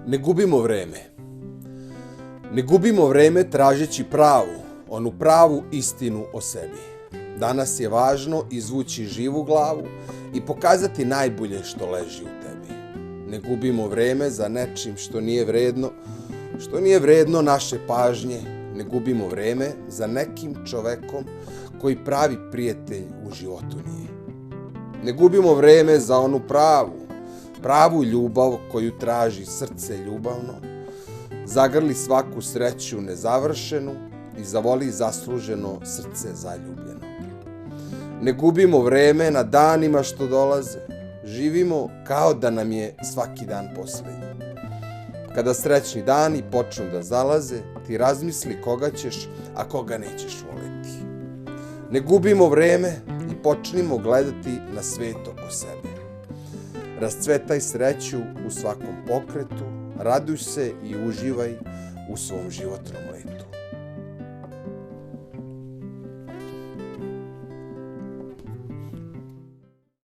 Ne gubimo vreme. Ne gubimo vreme tražeći onu pravu istinu o sebi. Danas je važno izvući živu glavu i pokazati najbolje što leži u tebi. Ne gubimo vreme za nečim što nije vredno naše pažnje. Ne gubimo vreme za nekim čovekom koji pravi prijatelj u životu nije. Ne gubimo vreme za onu pravu ljubav koju traži srce ljubavno, zagrli svaku sreću nezavršenu i zavoli zasluženo srce zaljubljeno. Ne gubimo vreme na danima što dolaze, živimo kao da nam je svaki dan poslednji. Kada srećni dani počnu da zalaze, ti razmisli koga ćeš, a koga nećeš voleti. Ne gubimo vreme i počnimo gledati na svet oko sebe. Rascvetaj sreću u svakom pokretu, raduj se i uživaj u svom životnom letu.